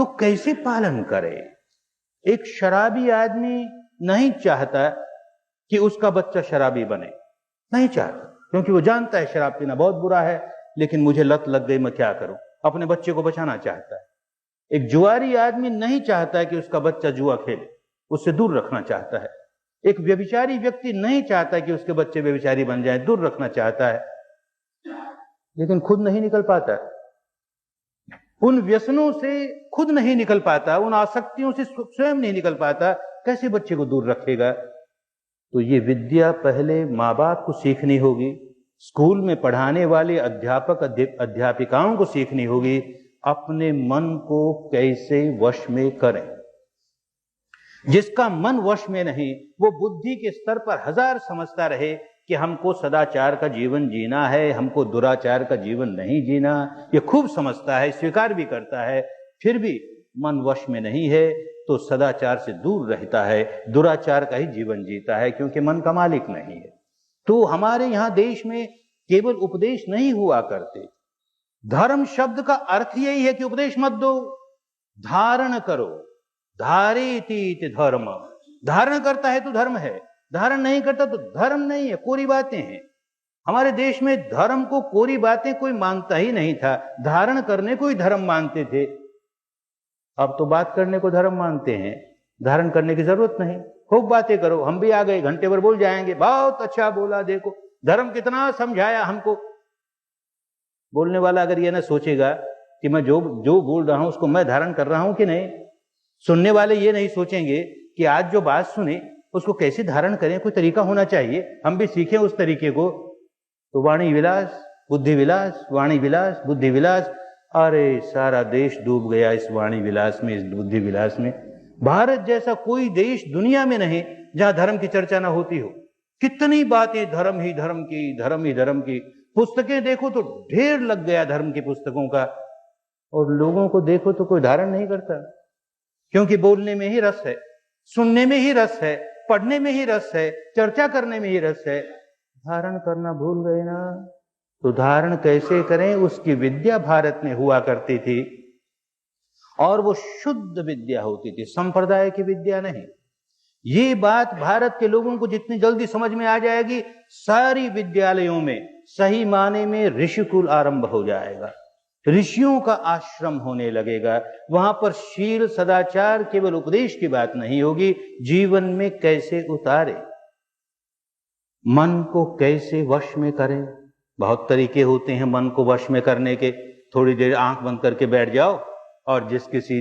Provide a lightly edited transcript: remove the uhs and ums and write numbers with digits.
तो कैसे पालन करे? एक शराबी आदमी नहीं चाहता कि उसका बच्चा शराबी बने, नहीं चाहता, क्योंकि वो जानता है शराब पीना बहुत बुरा है, लेकिन मुझे लत लग गई, मैं क्या करूं? अपने बच्चे को बचाना चाहता है। एक जुआरी आदमी नहीं चाहता कि उसका बच्चा जुआ खेले, उससे दूर रखना चाहता है। एक व्यभिचारी व्यक्ति नहीं चाहता कि उसके बच्चे व्यभिचारी बन जाएं, दूर रखना चाहता है, लेकिन खुद नहीं निकल पाता, उन व्यसनों से खुद नहीं निकल पाता, उन आसक्तियों से स्वयं नहीं निकल पाता, कैसे बच्चे को दूर रखेगा? तो ये विद्या पहले माँ बाप को सीखनी होगी, स्कूल में पढ़ाने वाले अध्यापक अध्यापिकाओं को सीखनी होगी, अपने मन को कैसे वश में करें। जिसका मन वश में नहीं, वो बुद्धि के स्तर पर हजार समझता रहे कि हमको सदाचार का जीवन जीना है, हमको दुराचार का जीवन नहीं जीना, ये खूब समझता है, स्वीकार भी करता है, फिर भी मन वश में नहीं है तो सदाचार से दूर रहता है, दुराचार का ही जीवन जीता है, क्योंकि मन का मालिक नहीं है। तो हमारे यहां देश में केवल उपदेश नहीं हुआ करते, धर्म शब्द का अर्थ यही है कि उपदेश मत दो, धारण करो, धारेति धर्म, धारण करता है तो धर्म है, धारण नहीं करता तो धर्म नहीं है, कोरी बातें हैं। हमारे देश में धर्म को कोरी बातें कोई मांगता ही नहीं था, धारण करने को ही धर्म मानते थे। अब तो बात करने को धर्म मानते हैं, धारण करने की जरूरत नहीं, खूब बातें करो, हम भी आ गए, घंटे भर बोल जाएंगे, बहुत अच्छा बोला, देखो धर्म कितना समझाया हमको। बोलने वाला अगर ये ना सोचेगा कि मैं जो बोल रहा हूं उसको मैं धारण कर रहा हूं कि नहीं, सुनने वाले ये नहीं सोचेंगे कि आज जो बात सुने उसको कैसे धारण करें, कोई तरीका होना चाहिए, हम भी सीखें उस तरीके को। तो वाणी विलास बुद्धि विलास, वाणी विलास बुद्धि विलास, अरे सारा देश डूब गया इस वाणी विलास में, इस बुद्धि विलास में। भारत जैसा कोई देश दुनिया में नहीं जहां धर्म की चर्चा ना होती हो। कितनी बातें धर्म ही धर्म की, धर्म ही धर्म की, पुस्तकें देखो तो ढेर लग गया धर्म की पुस्तकों का, और लोगों को देखो तो कोई धारण नहीं करता, क्योंकि बोलने में ही रस है, सुनने में ही रस है, पढ़ने में ही रस है, चर्चा करने में ही रस है, धारण करना भूल गए ना। तो धारण कैसे करें, उसकी विद्या भारत में हुआ करती थी, और वो शुद्ध विद्या होती थी, संप्रदाय की विद्या नहीं। ये बात भारत के लोगों को जितनी जल्दी समझ में आ जाएगी, सारी विद्यालयों में सही माने में ऋषिकुल आरंभ हो जाएगा, ऋषियों का आश्रम होने लगेगा। वहां पर शील सदाचार केवल उपदेश की बात नहीं होगी, जीवन में कैसे उतारे, मन को कैसे वश में करें। बहुत तरीके होते हैं मन को वश में करने के, थोड़ी देर आंख बंद करके बैठ जाओ और जिस किसी